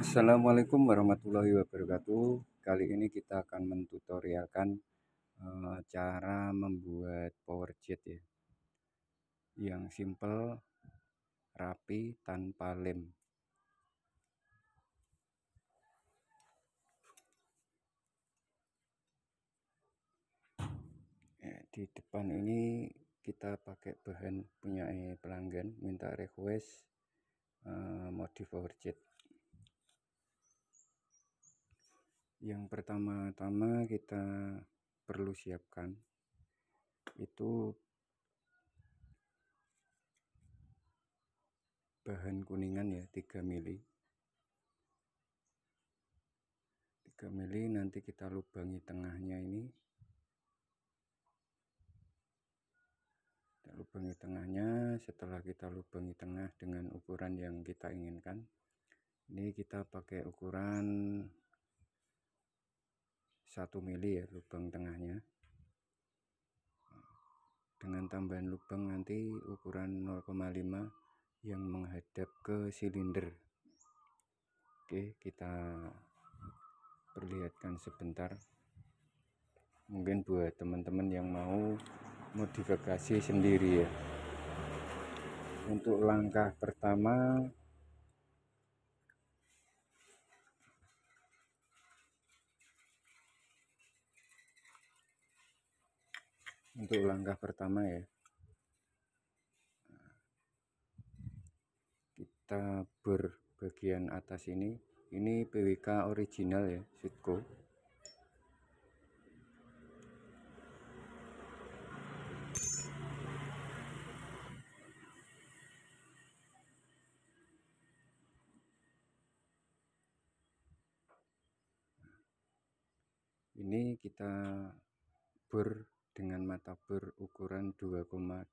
Assalamualaikum warahmatullahi wabarakatuh. Kali ini kita akan mentutorialkan cara membuat power jet ya, yang simple, rapi, tanpa lem. Di depan ini kita pakai bahan punya pelanggan, minta request modif power jet. Yang pertama-tama kita perlu siapkan itu bahan kuningan ya, 3 mili. 3 mili nanti kita lubangi tengahnya ini. Kita lubangi tengahnya. Setelah kita lubangi tengah dengan ukuran yang kita inginkan, ini kita pakai ukuran 1 mili ya, lubang tengahnya. Dengan tambahan lubang nanti ukuran 0,5 yang menghadap ke silinder. Oke, kita perlihatkan sebentar. Mungkin buat teman-teman yang mau modifikasi sendiri ya. Untuk langkah pertama, ya, kita bor bagian atas ini PWK original ya, Sudco. Ini kita bor dengan mata bor ukuran 2,8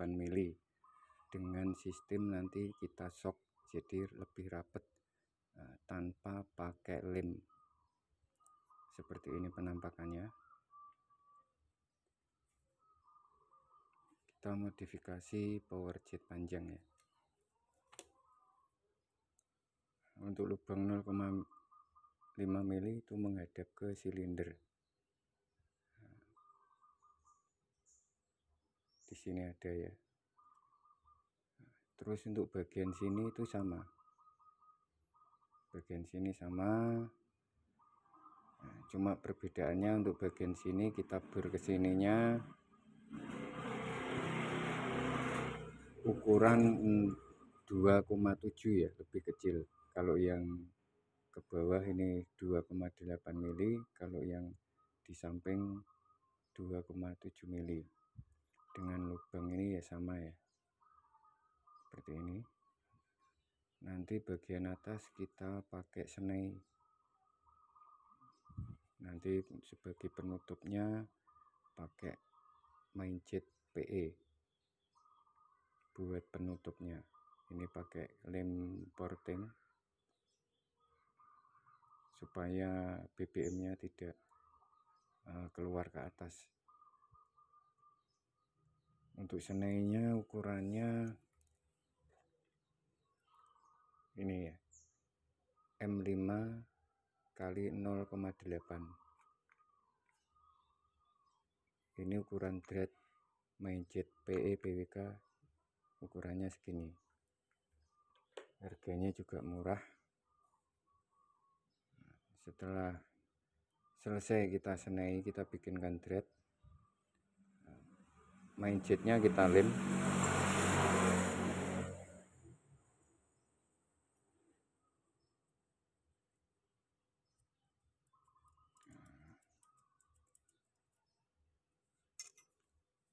mili. Dengan sistem nanti kita sok, jadi lebih rapat tanpa pakai lem. Seperti ini penampakannya. Kita modifikasi power jet panjang ya. Untuk lubang 0,5 mili itu menghadap ke silinder. Di sini ada ya. Terus untuk bagian sini itu sama. Bagian sini sama. Cuma perbedaannya untuk bagian sini kita bor ke sininya ukuran 2,7 ya, lebih kecil. Kalau yang ke bawah ini 2,8 mili, kalau yang di samping 2,7 mili. Dengan lubang ini ya sama ya, seperti ini. Nanti bagian atas kita pakai senai. Nanti sebagai penutupnya pakai main jet PE buat penutupnya. Ini pakai lem porting supaya BBM-nya tidak keluar ke atas. Untuk senainya ukurannya ini ya, M5 kali 0,8. Ini ukuran thread main jet PE PWK, ukurannya segini. Harganya juga murah. Setelah selesai kita senai, kita bikinkan thread, main jetnya kita lem.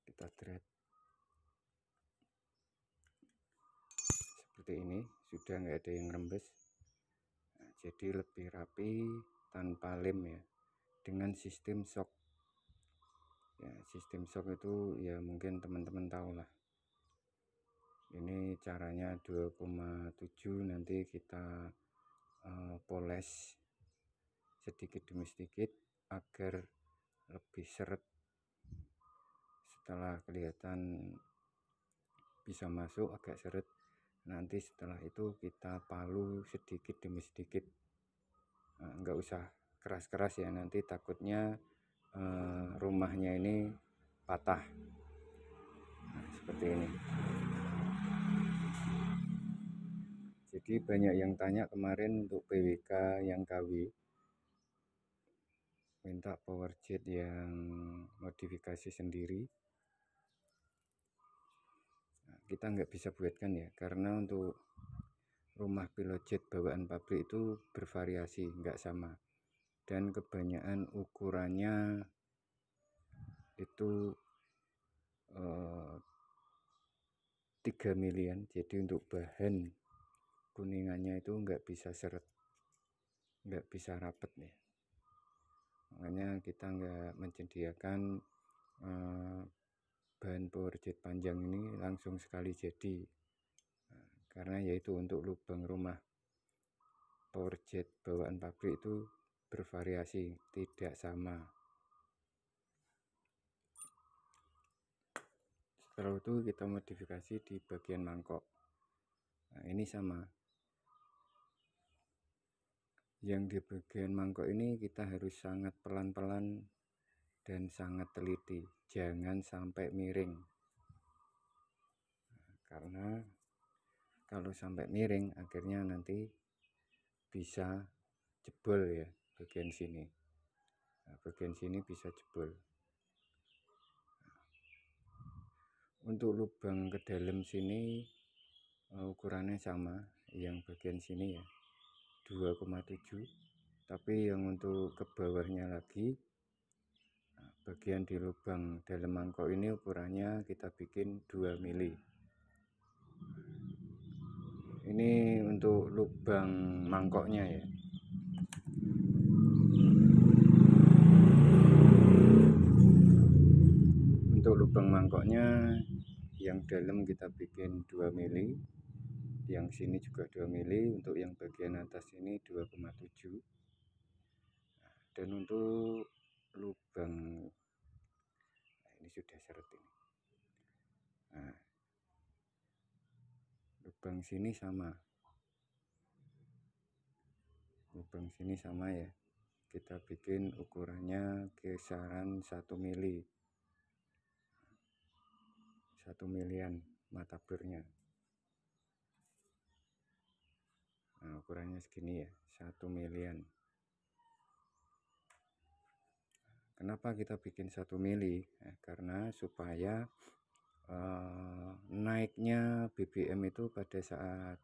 Kita thread seperti ini, sudah nggak ada yang rembes. Jadi lebih rapi tanpa lem ya, dengan sistem shock ya. Sistem shock itu ya mungkin teman-teman tahu lah. Ini caranya 2,7. Nanti kita poles sedikit demi sedikit agar lebih seret. Setelah kelihatan bisa masuk agak seret, nanti setelah itu kita palu sedikit demi sedikit nggak usah keras-keras ya, nanti takutnya rumahnya ini patah. Nah, seperti ini. Jadi banyak yang tanya kemarin untuk PWK yang KW, minta power jet yang modifikasi sendiri. Nah, kita nggak bisa buatkan ya, karena untuk rumah pilot jet bawaan pabrik itu bervariasi, nggak sama, dan kebanyakan ukurannya itu 3 milian. Jadi untuk bahan kuningannya itu nggak bisa seret, nggak bisa rapet ya, makanya kita nggak menyediakan bahan power jet panjang ini langsung sekali jadi. Karena yaitu untuk lubang rumah power jet bawaan pabrik itu bervariasi, tidak sama. Setelah itu kita modifikasi di bagian mangkok. Nah, ini sama. Yang di bagian mangkok ini kita harus sangat pelan-pelan dan sangat teliti, jangan sampai miring. Karena kalau sampai miring akhirnya nanti bisa jebol ya bagian sini. Nah, bagian sini bisa jebol. Untuk lubang ke dalam sini ukurannya sama, yang bagian sini ya 2,7, tapi yang untuk ke bawahnya lagi, bagian di lubang dalam mangkok ini ukurannya kita bikin 2 mili. Ini untuk lubang mangkoknya ya. Untuk lubang mangkoknya yang dalam kita bikin 2 mili, yang sini juga 2 mili, untuk yang bagian atas ini 2,7. Dan untuk lubang, nah ini sudah seret ini. Nah, lubang sini sama, lubang sini sama ya, kita bikin ukurannya kisaran 1 mili, 1 milian mataburnya. Nah, ukurannya segini ya, 1 milian. Kenapa kita bikin 1 mili? Nah, karena supaya naiknya BBM itu pada saat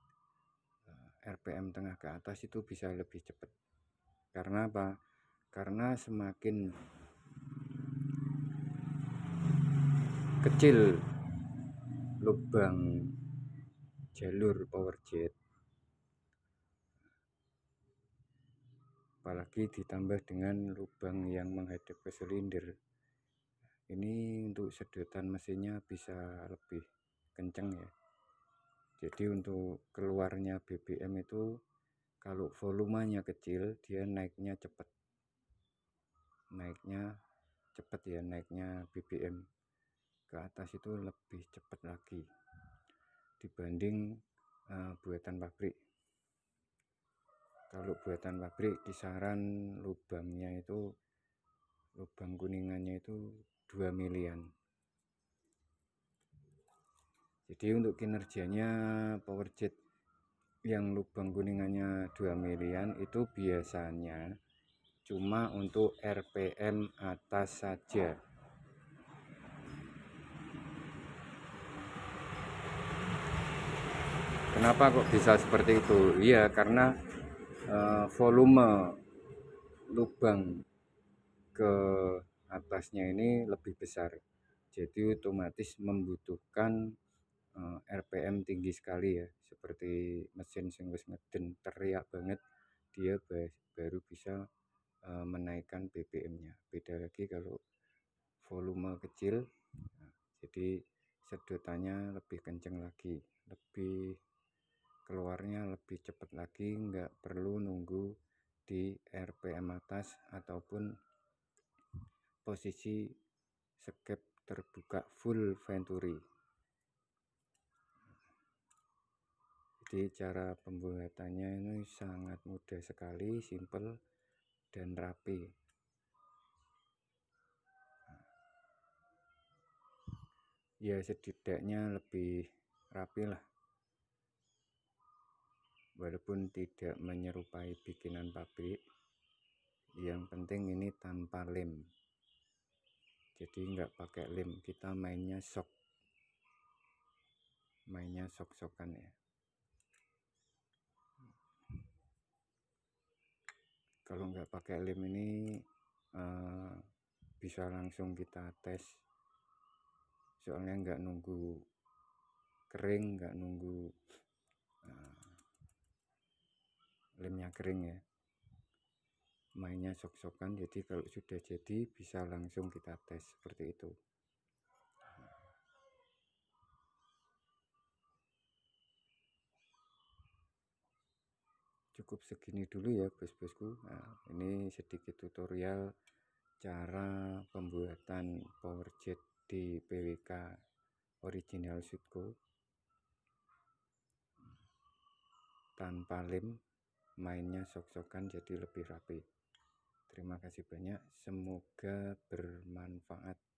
RPM tengah ke atas itu bisa lebih cepat. Karena apa? Karena semakin kecil lubang jalur power jet, apalagi ditambah dengan lubang yang menghadap ke silinder, ini untuk sedotan mesinnya bisa lebih kencang ya. Jadi untuk keluarnya BBM itu kalau volumenya kecil dia naiknya cepat, ya, naiknya BBM ke atas itu lebih cepat lagi dibanding buatan pabrik. Kalau buatan pabrik kisaran lubangnya itu, lubang kuningannya itu 2 milian. Jadi untuk kinerjanya power jet yang lubang kuningannya 2 milian itu biasanya cuma untuk RPM atas saja. Kenapa kok bisa seperti itu? Iya, karena volume lubang ke atasnya ini lebih besar, jadi otomatis membutuhkan RPM tinggi sekali ya, seperti mesin sing wis ngeden teriak banget, dia baru bisa menaikkan BBM-nya. Beda lagi kalau volume kecil, nah, jadi sedotannya lebih kenceng lagi, lebih keluarnya lebih cepat lagi, nggak perlu nunggu di RPM atas ataupun posisi skep terbuka full venturi. Jadi Jadi cara pembuatannya ini sangat mudah sekali, simple dan rapi. Ya setidaknya lebih rapi lah, walaupun tidak menyerupai bikinan pabrik. Yang penting ini tanpa lem, jadi nggak pakai lem, kita mainnya sok-sokan ya. Kalau nggak pakai lem ini bisa langsung kita tes, soalnya nggak nunggu kering, nggak nunggu lemnya kering ya, mainnya sok-sokan. Jadi kalau sudah jadi bisa langsung kita tes seperti itu. Cukup segini dulu ya bos-bosku. Nah, ini sedikit tutorial cara pembuatan power jet di PWK original Suitco tanpa lem, mainnya sok-sokan jadi lebih rapi. Terima kasih banyak, semoga bermanfaat.